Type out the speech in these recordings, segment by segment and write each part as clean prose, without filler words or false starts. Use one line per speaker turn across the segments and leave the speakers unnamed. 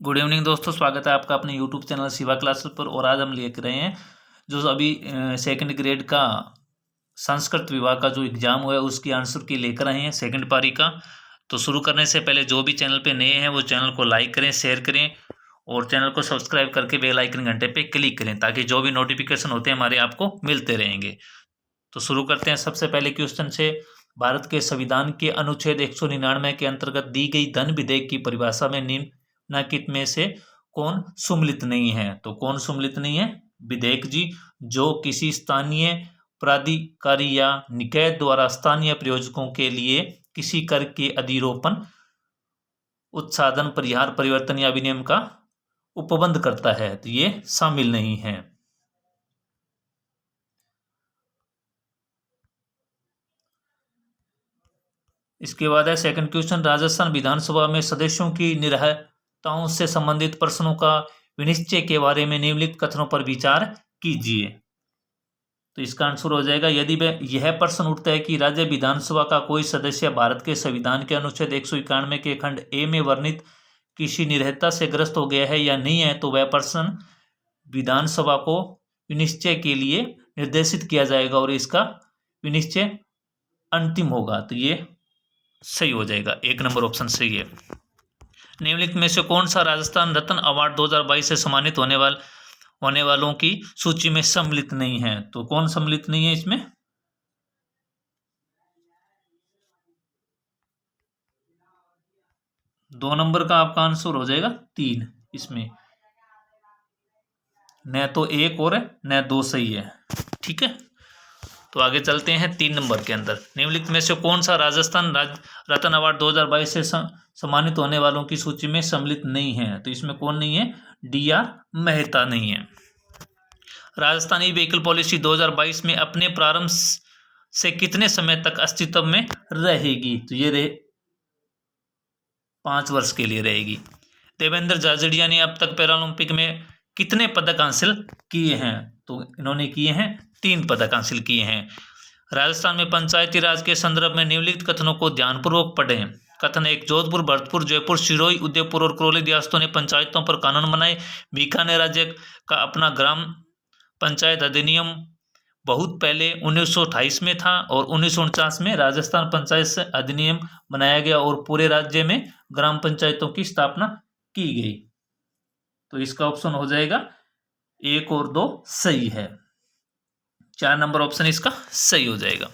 Good evening दोस्तों, स्वागत है आपका अपने यूट्यूब चैनल शिवा क्लासेस पर। और आज हम लेकर रहे हैं जो अभी सेकंड ग्रेड का संस्कृत विभाग का जो एग्जाम हुआ है उसकी आंसर की लेकर आए हैं सेकंड पारी का। तो शुरू करने से पहले जो भी चैनल पे नए हैं वो चैनल को लाइक करें, शेयर करें और चैनल को सब्सक्राइब करके बेल आइकन घंटे पे क्लिक करें ताकि जो भी नोटिफिकेशन होते हैं हमारे आपको मिलते रहेंगे। तो शुरू करते हैं सबसे पहले क्वेश्चन से। भारत के संविधान के अनुच्छेद 199 के अंतर्गत दी गई धन विधेयक की परिभाषा में निम्नलिखित में से कौन सम्मिलित नहीं है? तो कौन सम्मिलित नहीं है? विधेयक जी, जो किसी स्थानीय प्राधिकारी या निकाय द्वारा स्थानीय प्रयोजकों के लिए किसी कर के अधिरोपण, उत्साधन, परिहार, परिवर्तन या विनियम का उपबंध करता है, तो ये शामिल नहीं है। इसके बाद है सेकंड क्वेश्चन, राजस्थान विधानसभा में सदस्यों की निर्णयताओं से संबंधित प्रश्नों का विनिश्चय के बारे में निम्नलिखित कथनों पर विचार कीजिए। तो इसका आंसर हो जाएगा, यदि यह प्रश्न उठता है कि राज्य विधानसभा का कोई सदस्य भारत के संविधान के अनुच्छेद 191 के खंड ए में वर्णित किसी निर्भरता से ग्रस्त हो गया है या नहीं है, तो वह प्रश्न विधानसभा को विनिश्चय के लिए निर्देशित किया जाएगा और इसका विनिश्चय अंतिम होगा। तो ये सही हो जाएगा, एक नंबर ऑप्शन सही है। निम्नलिखित में से कौन सा राजस्थान रत्न अवार्ड 2022 से सम्मानित होने वालों की सूची में सम्मिलित नहीं है? तो कौन सम्मिलित नहीं है इसमें? दो नंबर का आपका आंसर हो जाएगा 3। इसमें न तो एक और न दो सही है, ठीक है। तो आगे चलते हैं 3 नंबर के अंदर। निम्नलिखित में से कौन सा राजस्थान रत्न अवार्ड 2022 से सम्मानित होने वालों की सूची में सम्मिलित नहीं है? तो इसमें कौन नहीं है? डी.आर. मेहता नहीं है। राजस्थान ई व्हीकल पॉलिसी 2022 में अपने प्रारंभ से कितने समय तक अस्तित्व में रहेगी? तो ये 5 वर्ष के लिए रहेगी। देवेंद्र झाझड़िया ने अब तक पैरालंपिक में कितने पदक हासिल किए हैं? तो इन्होंने किए हैं 3 पदक हासिल किए हैं। राजस्थान में पंचायती राज के संदर्भ में निम्नलिखित कथनों को ध्यानपूर्वक पढ़ें। कथन 1, जोधपुर, भरतपुर, जयपुर, सिरोही, उदयपुर और करौली रियासतों ने पंचायतों पर कानून बनाए। बीकानेर राज्य का अपना ग्राम पंचायत अधिनियम बहुत पहले 1928 में था और 1949 में राजस्थान पंचायत अधिनियम बनाया गया और पूरे राज्य में ग्राम पंचायतों की स्थापना की गई। तो इसका ऑप्शन हो जाएगा 1 और 2 सही है। 4 नंबर ऑप्शन इसका सही हो जाएगा।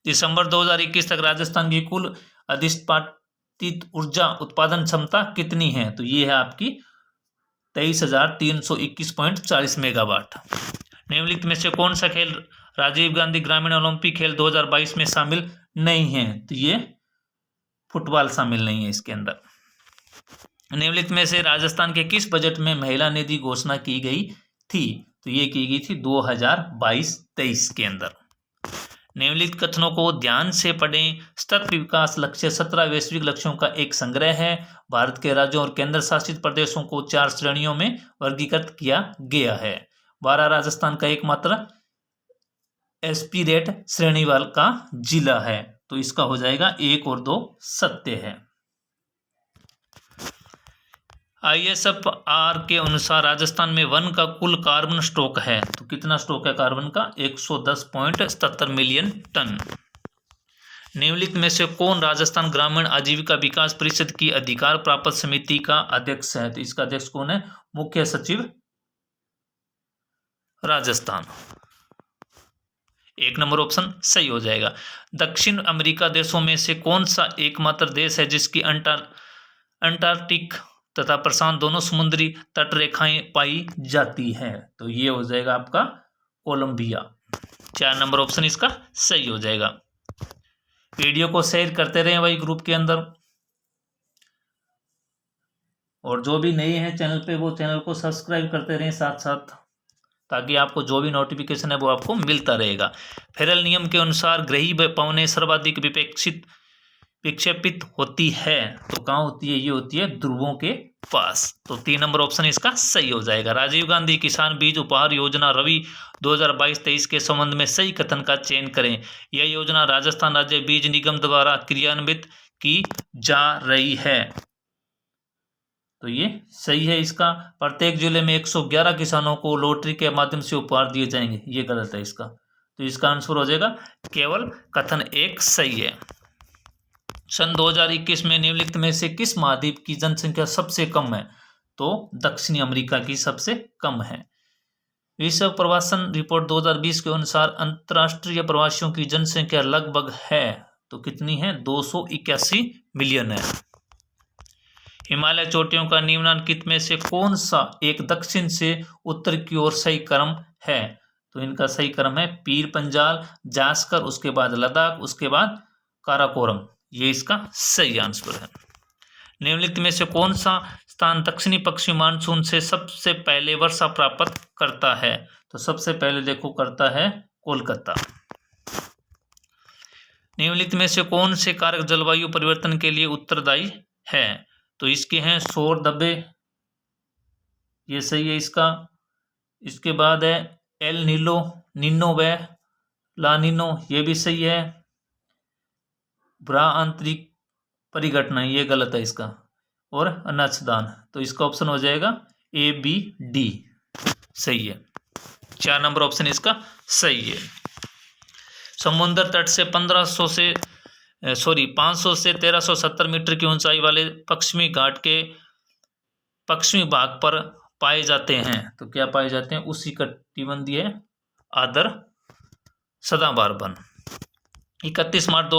दिसंबर 2021 तक राजस्थान की कुल अधिष्ठापित ऊर्जा उत्पादन क्षमता कितनी है? तो ये है आपकी 23,321.40 मेगावाट। निम्नलिखित में से कौन सा खेल राजीव गांधी ग्रामीण ओलंपिक खेल 2022 में शामिल नहीं है? तो ये फुटबॉल शामिल नहीं है इसके अंदर। निम्नलिखित में से राजस्थान के किस बजट में महिला निधि घोषणा की गई थी? तो ये की गई थी 2022-23 के अंदर। निम्नलिखित कथनों को ध्यान से पढ़ें। सतत विकास लक्ष्य 17 वैश्विक लक्ष्यों का एक संग्रह है। भारत के राज्यों और केंद्र शासित प्रदेशों को 4 श्रेणियों में वर्गीकृत किया गया है। 12 राजस्थान का एकमात्र एस्पिरेट श्रेणी वाला का जिला है। तो इसका हो जाएगा 1 और 2 सत्य है। ISFR के अनुसार राजस्थान में वन का कुल कार्बन स्टॉक है। तो कितना स्टॉक है कार्बन का? 110.77 मिलियन टन। निम्नलिखित में से कौन राजस्थान ग्रामीण आजीविका विकास परिषद की अधिकार प्राप्त समिति का अध्यक्ष है? तो इसका अध्यक्ष कौन है? मुख्य सचिव राजस्थान। 1 नंबर ऑप्शन सही हो जाएगा। दक्षिण अमेरिका देशों में से कौन सा एकमात्र देश है जिसकी अंटार्कटिक तथा प्रशांत दोनों समुद्री तट रेखाएं पाई जाती है? तो ये हो जाएगा आपका कोलंबिया। 4 नंबर ऑप्शन इसका सही हो जाएगा। वीडियो को शेयर करते रहें भाई ग्रुप के अंदर, और जो भी नए हैं चैनल पे वो चैनल को सब्सक्राइब करते रहें साथ साथ, ताकि आपको जो भी नोटिफिकेशन है वो आपको मिलता रहेगा। फेरल नियम के अनुसार ग्रही पवनें सर्वाधिक विक्षेपित होती है। तो कहाँ होती है? ये होती है ध्रुवों के पास। तो 3 नंबर ऑप्शन इसका सही हो जाएगा। राजीव गांधी किसान बीज उपहार योजना रवि 2022-23 के संबंध में सही कथन का चयन करें। यह योजना राजस्थान राज्य बीज निगम द्वारा क्रियान्वित की जा रही है। तो ये सही है इसका। प्रत्येक जिले में 111 किसानों को लॉटरी के माध्यम से उपहार दिए जाएंगे, ये गलत है इसका। तो इसका आंसर हो जाएगा केवल कथन एक सही है। सन 2021 में निम्नलिखित में से किस महाद्वीप की जनसंख्या सबसे कम है? तो दक्षिणी अमेरिका की सबसे कम है। विश्व प्रवासन रिपोर्ट 2020 के अनुसार अंतर्राष्ट्रीय प्रवासियों की जनसंख्या लगभग है, तो कितनी है? 281 मिलियन है। हिमालय चोटियों का निम्नलिखित में से कौन सा एक दक्षिण से उत्तर की ओर सही क्रम है? तो इनका सही क्रम है पीर पंजाल, जास्कर, उसके बाद लद्दाख, उसके बाद काराकोरम। ये इसका सही आंसर है। निम्नलिखित में से कौन सा स्थान दक्षिणी पश्चिमी मानसून से सबसे पहले वर्षा प्राप्त करता है? तो सबसे पहले देखो करता है कोलकाता। निम्नलिखित में से कौन से कारक जलवायु परिवर्तन के लिए उत्तरदायी है? तो इसके हैं सौर धब्बे, ये सही है इसका। इसके बाद है एल नीलो, निनो व लानिनो, ये भी सही है। भ्रा आंतरिक परिघटना, ये गलत है इसका। और अनाच्छादन, तो इसका ऑप्शन हो जाएगा ए बी डी, सही है। 4 नंबर ऑप्शन इसका सही है। समुद्र तट से 500 से 1370 मीटर की ऊंचाई वाले पश्चिमी घाट के पश्चिमी भाग पर पाए जाते हैं, तो क्या पाए जाते हैं? उष्णकटिबंधीय आर्द्र सदाबहार वन। 31 मार्च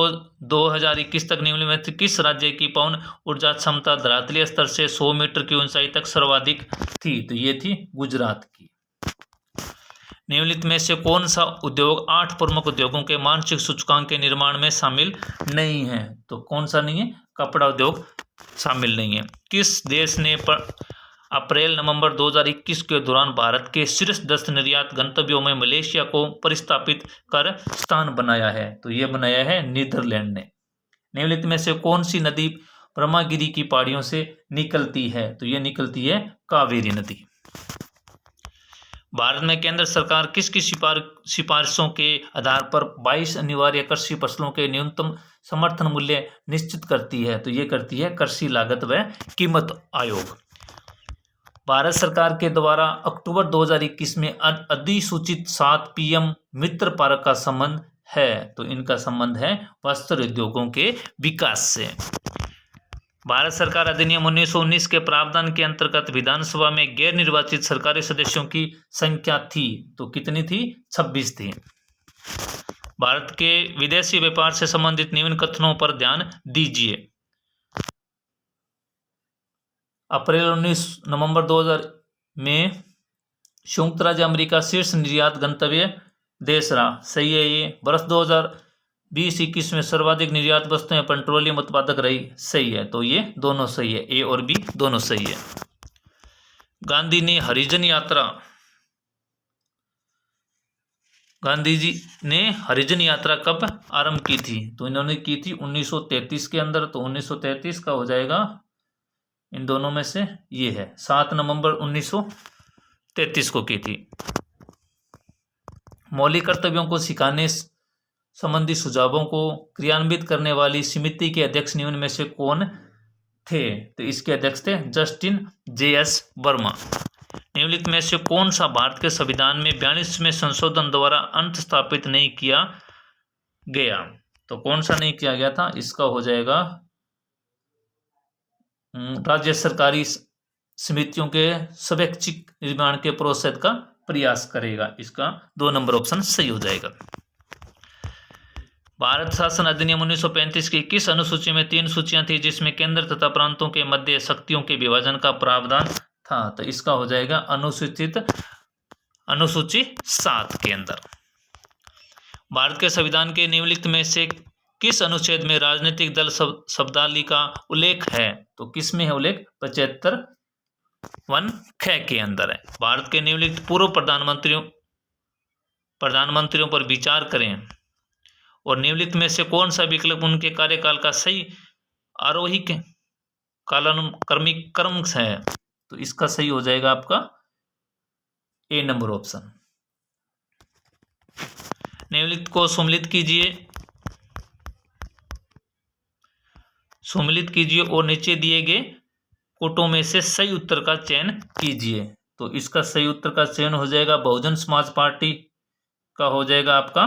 2021 तक निम्नलिखित में किस राज्य की पवन ऊर्जा क्षमता धरातलीय स्तर से 100 मीटर की ऊंचाई तक सर्वाधिक थी? तो ये थी गुजरात की। निम्नलिखित में से कौन सा उद्योग 8 प्रमुख उद्योगों के मानसिक सूचकांक के निर्माण में शामिल नहीं है? तो कौन सा नहीं है? कपड़ा उद्योग शामिल नहीं है। किस देश ने अप्रैल-नवंबर 2021 के दौरान भारत के शीर्ष 10 निर्यात गंतव्यों में मलेशिया को प्रतिस्थापित कर स्थान बनाया है? तो ये बनाया है नीदरलैंड ने। निम्नलिखित में से कौन सी नदी ब्रह्मगिरी की पहाड़ियों से निकलती है? तो ये निकलती है कावेरी नदी। भारत में केंद्र सरकार किसकी सिफारिशों के आधार पर 22 अनिवार्य कृषि फसलों के न्यूनतम समर्थन मूल्य निश्चित करती है? तो ये करती है कृषि लागत व कीमत आयोग। भारत सरकार के द्वारा अक्टूबर 2021 में अधिसूचित 7 पीएम मित्र पार्क का संबंध है, तो इनका संबंध है वस्त्र उद्योगों के विकास से। भारत सरकार अधिनियम 1919 के प्रावधान के अंतर्गत विधानसभा में गैर निर्वाचित सरकारी सदस्यों की संख्या थी, तो कितनी थी? 26 थी। भारत के विदेशी व्यापार से संबंधित निम्न कथनों पर ध्यान दीजिए। अप्रैल 19 नवंबर 2000 में संयुक्त राज्य अमेरिका शीर्ष निर्यात गंतव्य देश रहा, सही है ये। वर्ष 2020-21 में सर्वाधिक निर्यात वस्तुएं पेट्रोलियम उत्पादक रही, सही है। तो ये दोनों सही है, ए और बी दोनों सही है। गांधी जी ने हरिजन यात्रा कब आरंभ की थी? तो इन्होंने की थी 1933 के अंदर, तो 1933 का हो जाएगा इन दोनों में से, ये है 7 नवंबर 1933 को की थी। मौलिक कर्तव्यों को सिखाने संबंधी सुझावों को क्रियान्वित करने वाली समिति के अध्यक्ष निम्न में से कौन थे? तो इसके अध्यक्ष थे जस्टिन जे.एस. वर्मा। निम्नलिखित में से कौन सा भारत के संविधान में 42वें संशोधन द्वारा अंत स्थापित नहीं किया गया? तो कौन सा नहीं किया गया था? इसका हो जाएगा राज्य सरकारी समितियों के स्वैच्छिक निर्माण के प्रोत्साहित का प्रयास करेगा। इसका 2 नंबर ऑप्शन सही हो जाएगा। भारत शासन अधिनियम 1935 की किस अनुसूची में 3 सूचियां थी जिसमें केंद्र तथा प्रांतों के मध्य शक्तियों के विभाजन का प्रावधान था? तो इसका हो जाएगा अनुसूची 7 के अंदर। भारत के संविधान के निम्नलिखित में से किस अनुच्छेद में राजनीतिक दल शब्दावली का उल्लेख है? तो किस में है उल्लेख? 75 ख के अंदर है। भारत के निम्नलिखित पूर्व प्रधानमंत्रियों पर विचार करें और निम्नलिखित में से कौन सा विकल्प उनके कार्यकाल का सही आरोही कालानुक्रमिक क्रम है? तो इसका सही हो जाएगा आपका ए नंबर ऑप्शन। निम्नलिखित को सम्मिलित कीजिए और नीचे दिए गए कोटों में से सही उत्तर का चयन कीजिए। तो इसका सही उत्तर का चयन हो जाएगा बहुजन समाज पार्टी का हो जाएगा आपका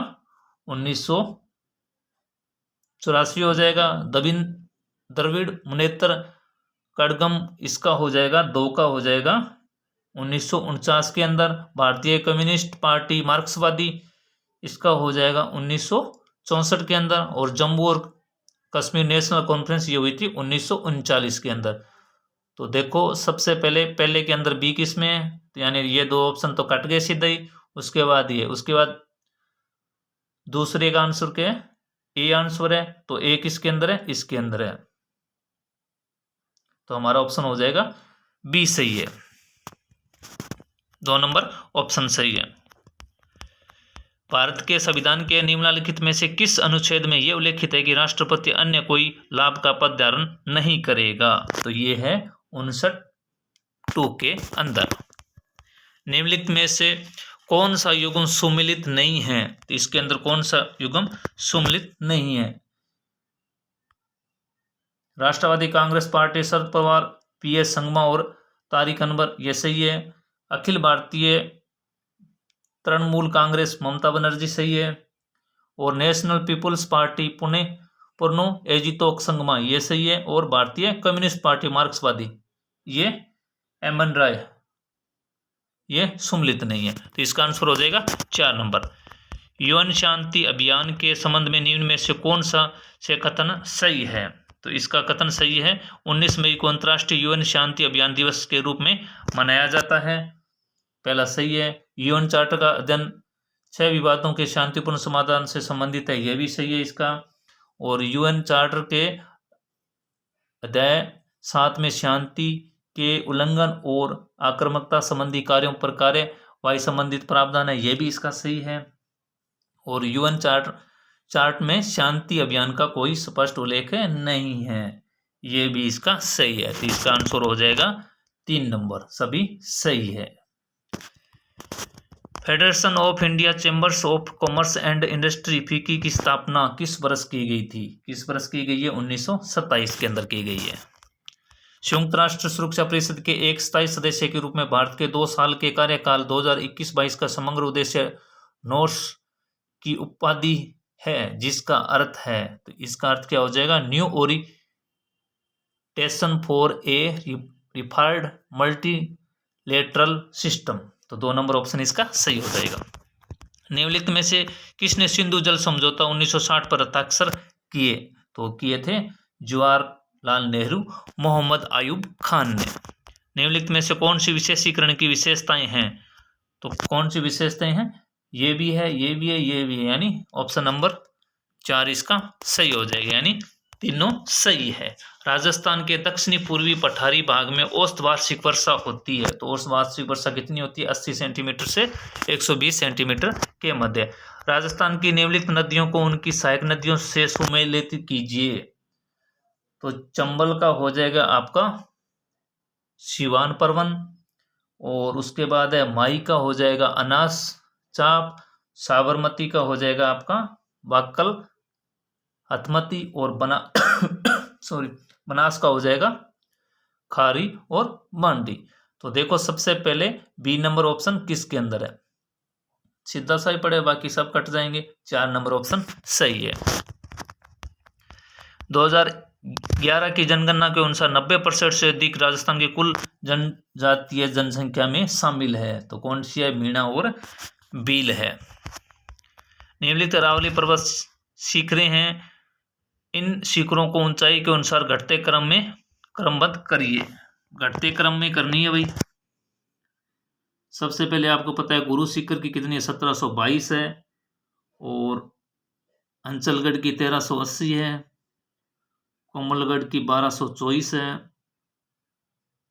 1984 हो जाएगा। द्रविड़ मुनेत्र कड़गम इसका हो जाएगा 2 का हो जाएगा 1949 के अंदर। भारतीय कम्युनिस्ट पार्टी मार्क्सवादी इसका हो जाएगा 1964 के अंदर। और जम्मू और कश्मीर नेशनल कॉन्फ्रेंस ये हुई थी 1939 के अंदर। तो देखो सबसे पहले के अंदर बी किस में है, तो यानी ये 2 ऑप्शन तो कट गए सीधा ही। उसके बाद ये, उसके बाद दूसरे का आंसर क्या है, ए आंसर है। तो ए किसके अंदर है, इसके अंदर है। तो हमारा ऑप्शन हो जाएगा बी सही है, 2 नंबर ऑप्शन सही है। भारत के संविधान के निम्नलिखित में से किस अनुच्छेद में यह उल्लेखित है कि राष्ट्रपति अन्य कोई लाभ का पद धारण नहीं करेगा? तो ये है 59 के अंदर। निम्नलिखित में से कौन सा युग्म सुमेलित नहीं है? तो इसके अंदर कौन सा युग्म सुमेलित नहीं है? राष्ट्रवादी कांग्रेस पार्टी शरद पवार, पीएस संगमा और तारिक अनवर ये सही है। अखिल भारतीय तृणमूल कांग्रेस ममता बनर्जी सही है। और नेशनल पीपुल्स पार्टी पुणे पुर्नो एजितोक संगमा ये सही है। और भारतीय कम्युनिस्ट पार्टी मार्क्सवादी ये एमएन राय ये सुमेलित नहीं है। तो इसका आंसर हो जाएगा 4 नंबर। यूएन शांति अभियान के संबंध में निम्न में से कौन सा से कथन सही है? तो इसका कथन सही है 19 मई को अंतर्राष्ट्रीय यूएन शांति अभियान दिवस के रूप में मनाया जाता है। पहला सही है। यूएन चार्टर का अध्ययन 6 विवादों के शांतिपूर्ण समाधान से संबंधित है, यह भी सही है इसका। और यूएन चार्टर के अध्याय 7 में शांति के उल्लंघन और आक्रामकता संबंधी कार्यों पर कार्यवाही संबंधित प्रावधान है, यह भी इसका सही है। और यूएन चार्ट में शांति अभियान का कोई स्पष्ट उल्लेख नहीं है, ये भी इसका सही है। तो इसका आंसर हो जाएगा 3 नंबर, सभी सही है। Federation of India chambers of commerce and industry FICCI की स्थापना किस वर्ष की गई थी? किस वर्ष की गई है? 1927 के अंदर की गई है। संयुक्त राष्ट्र सुरक्षा परिषद के एक स्थायी सदस्य के रूप में भारत के 2 साल के कार्यकाल 2021-22 का समग्र उद्देश्य नोर्स की उपाधि है, जिसका अर्थ है, तो इसका अर्थ क्या हो जाएगा? New orientation for a refined multilateral system. तो 2 नंबर ऑप्शन इसका सही हो जाएगा। निम्नलिखित में से किसने सिंधु जल समझौता 1960 पर हस्ताक्षर किए? तो किए थे जवाहरलाल नेहरू, मोहम्मद अयूब खान ने। निम्नलिखित में से कौन सी विशेषीकरण की विशेषताएं हैं? तो कौन सी विशेषताएं हैं? ये भी है, ये भी है, ये भी है, यानी ऑप्शन नंबर 4 इसका सही हो जाएगा, यानी तीनों सही है। राजस्थान के दक्षिणी पूर्वी पठारी भाग में औसत वार्षिक वर्षा होती है, तो औसत वार्षिक वर्षा कितनी होती है? 80 सेंटीमीटर से 120 सेंटीमीटर के मध्य। राजस्थान की निम्नलिखित नदियों को उनकी सहायक नदियों से सुमेलित कीजिए। तो चंबल का हो जाएगा आपका सिवान परवन, और उसके बाद है माई का हो जाएगा अनास चाप, साबरमती का हो जाएगा आपका बाक्कल हथमती, और बनास का हो जाएगा खारी और मांडी। तो देखो सबसे पहले बी नंबर ऑप्शन किसके अंदर है? सीधा सा ही पड़े, बाकी सब कट जाएंगे। 4 नंबर ऑप्शन सही है। 2011 की जनगणना के अनुसार 90% से अधिक राजस्थान की कुल जनजातीय जनसंख्या में शामिल है। तो कौन सी है? मीणा और भील है। निम्नलिखित अरावली पर्वत शिखरें हैं, इन शिखरों को ऊंचाई के अनुसार घटते क्रम में क्रमबद्ध करिए। घटते क्रम में करनी है भाई। सबसे पहले आपको पता है गुरु शिखर की कितनी है? 1722 है। और अंचलगढ़ की 1380 है। कोमलगढ़ की 1224 है।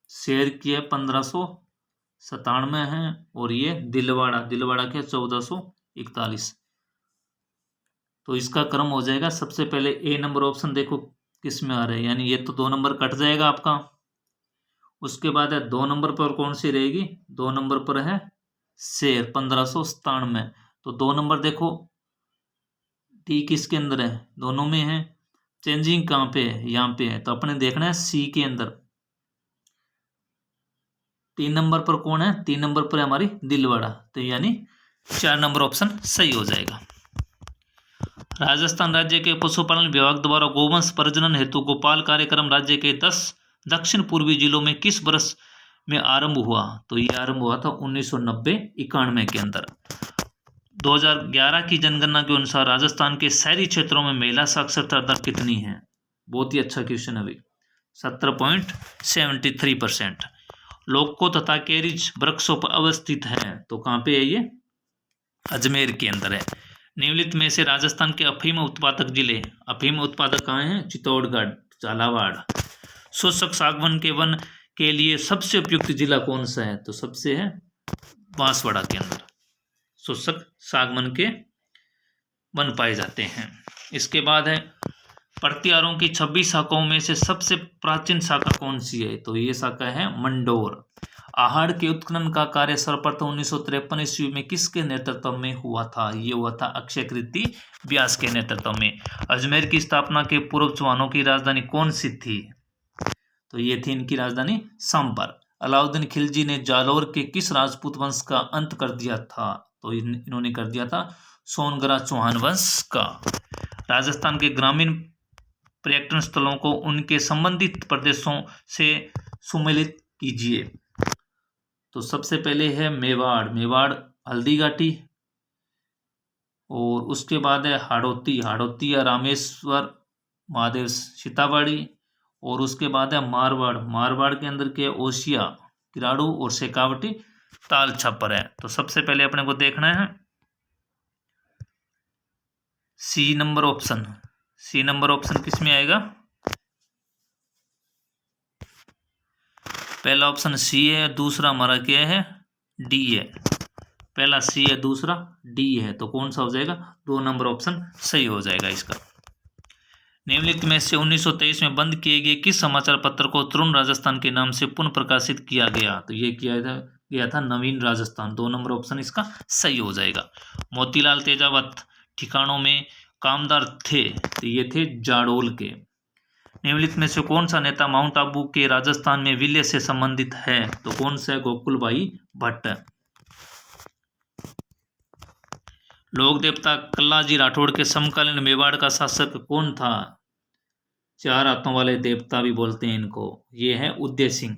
शेर की है 1597 है। और ये दिलवाड़ा की है 1441। तो इसका क्रम हो जाएगा सबसे पहले ए नंबर ऑप्शन। देखो किस में आ रहा है, यानी ये तो 2 नंबर कट जाएगा आपका। उसके बाद है 2 नंबर पर कौन सी रहेगी? 2 नंबर पर है शेर 1597। तो 2 नंबर देखो टी किसके अंदर है? दोनों में है। चेंजिंग कहाँ पे है? यहाँ पे है। तो अपने देखना है सी के अंदर। 3 नंबर पर कौन है? 3 नंबर पर है हमारी दिलवाड़ा, तो यानी 4 नंबर ऑप्शन सही हो जाएगा। राजस्थान राज्य के पशुपालन विभाग द्वारा गोवंश प्रजनन हेतु गोपाल कार्यक्रम राज्य के 10 दक्षिण पूर्वी जिलों में किस वर्ष में आरंभ हुआ? तो ये आरंभ हुआ था 1990-91 के अंदर। 2011 की जनगणना के अनुसार राजस्थान के शहरी क्षेत्रों में महिला साक्षरता दर कितनी है? बहुत ही अच्छा क्वेश्चन है भाई, 17.73%। लोको तथा केरिज वृक्षों पर अवस्थित है, तो कहाँ पे है ये? अजमेर के अंदर है। निम्नलिखित में से राजस्थान के अफीम उत्पादक जिले, अफीम उत्पादक कहाँ हैं? चित्तौड़गढ़, झालावाड़। शुष्क सागवन के वन के लिए सबसे उपयुक्त जिला कौन सा है? तो सबसे है बांसवाड़ा के अंदर, शुष्क सागवन के वन पाए जाते हैं। इसके बाद है प्रत्यारों की 26 शाखाओं में से सबसे प्राचीन शाखा कौन सी है? तो ये शाखा है मंडोर। आहड़ के उत्खनन का कार्य सर्वप्रथम 1953 ईस्वी में किसके नेतृत्व में हुआ था? ये हुआ था अक्षय कीर्ति व्यास के नेतृत्व में। अजमेर की स्थापना के पूर्व चौहानों की राजधानी कौन सी थी? तो ये थी इनकी राजधानी सांबर। अलाउद्दीन खिलजी ने जालौर के किस राजपूत वंश का अंत कर दिया था? तो इन्होंने कर दिया था सोनगरा चौहान वंश का। राजस्थान के ग्रामीण पर्यटन स्थलों को उनके संबंधित प्रदेशों से सुमेलित कीजिए। तो सबसे पहले है मेवाड़, मेवाड़ हल्दी घाटी, और उसके बाद है हाड़ौती, हाड़ौती या रामेश्वर महादेव सीताबाड़ी, और उसके बाद है मारवाड़, मारवाड़ के अंदर के ओसिया किराड़ू और शेखावटी ताल छप्पर है। तो सबसे पहले अपने को देखना है C number option, C number option किस में आएगा? पहला ऑप्शन सी है, दूसरा हमारा क्या है? डी है। पहला सी है, दूसरा डी है, तो कौन सा हो जाएगा? 2 नंबर ऑप्शन सही हो जाएगा इसका। निम्नलिखित में से 1923 में बंद किए गए किस समाचार पत्र को तरुण राजस्थान के नाम से पुनः प्रकाशित किया गया? तो ये किया था नवीन राजस्थान, 2 नंबर ऑप्शन इसका सही हो जाएगा। मोतीलाल तेजावत ठिकानों में कामदार थे, तो ये थे जाडोल के। निम्नलिखित में से कौन सा नेता माउंट आबू के राजस्थान में विलय से संबंधित है? तो कौन सा? गोकुल भाई भट्ट। लोक देवता कल्लाजी राठौड़ के समकालीन मेवाड़ का शासक कौन था? 4 हाथों वाले देवता भी बोलते हैं इनको, ये है उदय सिंह।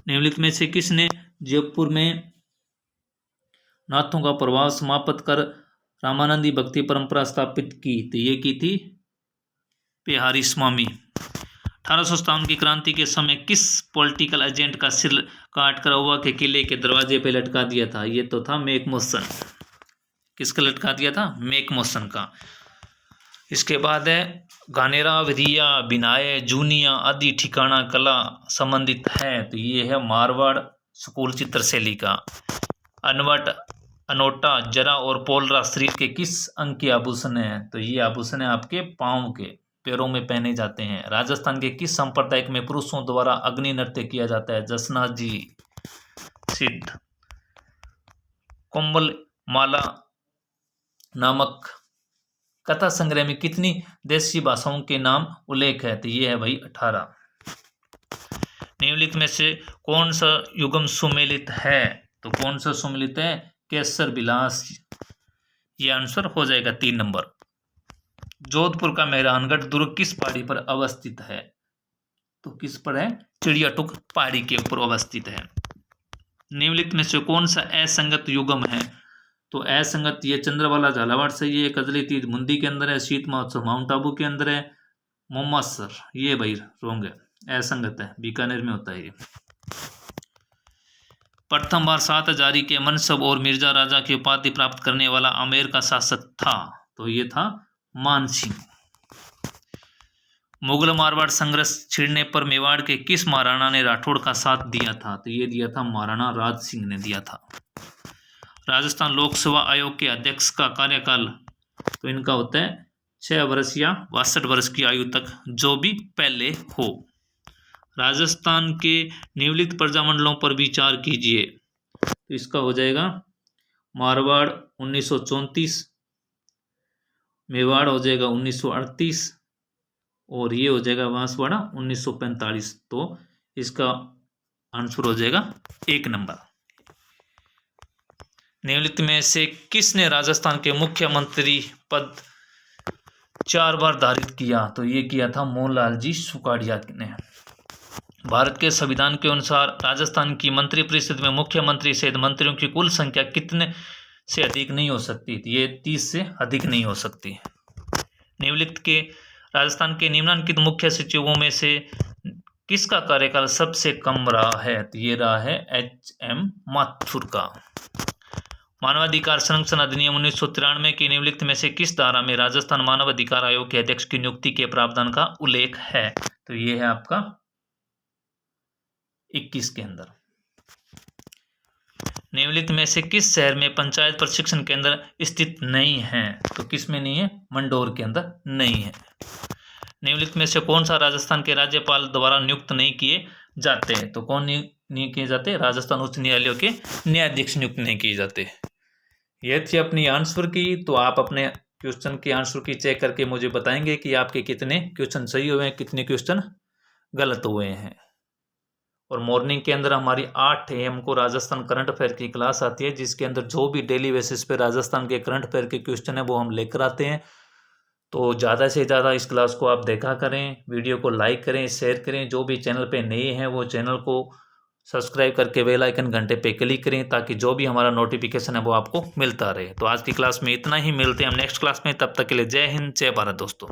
निम्नलिखित में से किसने जयपुर में नाथों का प्रभाव समाप्त कर रामानंदी भक्ति परंपरा स्थापित की? तो ये की थी बिहारी स्वामी। 1857 की क्रांति के समय किस पॉलिटिकल एजेंट का सिर काटकर औवा के किले के दरवाजे पे लटका दिया था? ये तो था मैकमोहन। किसका लटका दिया था? मैकमोहन का। इसके बाद है घानेरा, विधिया, बिनाए, जूनिया आदि ठिकाना कला संबंधित है, तो ये है मारवाड़ स्कूल चित्रशैली का। अनवट, अनोटा, जरा और पोलरा शरीर के किस अंग के आभूषण है? तो ये आभूषण है आपके पांव के, पैरों में पहने जाते हैं। राजस्थान के किस संप्रदाय में पुरुषों द्वारा अग्नि नृत्य किया जाता है? जसनाथ जी सिद्ध। कुंभल माला नामक कथा संग्रह में कितनी देशी भाषाओं के नाम उल्लेख है? तो ये है भाई 18। निम्नलिखित में से कौन सा युगम सुमेलित है? तो कौन सा सुमेलित है? केसर विलास, ये आंसर हो जाएगा 3 नंबर। जोधपुर का मेहरानगढ़ दुर्ग किस पहाड़ी पर अवस्थित है? तो किस पर है? चिड़ियाटुक पहाड़ी के ऊपर अवस्थित है। निम्नलिखित में से कौन सा असंगत युगम है? तो असंगत ये चंद्रवाला झालावाड़ से, ये कजली तीज मुंदी के अंदर है, शीत महोत्सव माउंट आबू के अंदर है, मोमासर ये भाई रोंग है, असंगत है, बीकानेर में होता है ये। प्रथम बार 7 हजारी के मनसब और मिर्जा राजा की उपाधि प्राप्त करने वाला आमेर का शासक था, तो ये था मानसिंह। मुगल मारवाड़ संघर्ष छिड़ने पर मेवाड़ के किस महाराणा ने राठौड़ का साथ दिया था? तो ये दिया था महाराणा राज सिंह ने दिया था। राजस्थान लोक सेवा आयोग के अध्यक्ष का कार्यकाल, तो इनका होता है 6 वर्ष या 62 वर्ष की आयु तक, जो भी पहले हो। राजस्थान के निम्नलिखित प्रजामंडलों पर विचार कीजिए, तो इसका हो जाएगा मारवाड़ 1934, मेवाड़ हो जाएगा 1938, और ये हो जाएगा बांसवाड़ा 1945। तो इसका आंसर हो जाएगा 1 नंबर। निम्नलिखित में से किसने राजस्थान के मुख्यमंत्री पद 4 बार धारित किया? तो ये किया था मोहनलाल जी सुखाड़िया ने। भारत के संविधान के अनुसार राजस्थान की मंत्रिपरिषद में मुख्यमंत्री सहित मंत्रियों की कुल संख्या कितने से अधिक नहीं हो सकती? ये 30 से अधिक नहीं हो सकती। निम्नलिखित के राजस्थान के निम्नलिखित मुख्य सचिवों में से किसका कार्यकाल सबसे कम रहा है? तो ये रहा है HM माथुर का। मानवाधिकार संरक्षण अधिनियम 1993 की निम्नलिखित में से किस धारा में राजस्थान मानव अधिकार आयोग के अध्यक्ष की नियुक्ति के प्रावधान का उल्लेख है? तो ये है आपका 21 के अंदर। निम्नलिखित में से किस शहर में पंचायत प्रशिक्षण केंद्र स्थित नहीं है? तो किस में नहीं है? मंडोर के अंदर नहीं है। निम्नलिखित में से कौन सा राजस्थान के राज्यपाल द्वारा नियुक्त नहीं किए जाते हैं? तो कौन नहीं किए जाते? राजस्थान उच्च न्यायालय के न्यायाधीश नियुक्त नहीं किए जाते। ये थी अपनी आंसर की। तो आप अपने क्वेश्चन की आंसर की चेक करके मुझे बताएंगे कि आपके कितने क्वेश्चन सही हुए हैं, कितने क्वेश्चन गलत हुए हैं। और मॉर्निंग के अंदर हमारी 8 AM को राजस्थान करंट अफेयर की क्लास आती है, जिसके अंदर जो भी डेली बेसिस पे राजस्थान के करंट अफेयर के क्वेश्चन है वो हम लेकर आते हैं। तो ज़्यादा से ज़्यादा इस क्लास को आप देखा करें, वीडियो को लाइक करें, शेयर करें। जो भी चैनल पे नए हैं वो चैनल को सब्सक्राइब करके बेल आइकन घंटे पे क्लिक करें, ताकि जो भी हमारा नोटिफिकेशन है वो आपको मिलता रहे। तो आज की क्लास में इतना ही, मिलते हैं हम नेक्स्ट क्लास में। तब तक के लिए जय हिंद, जय भारत दोस्तों।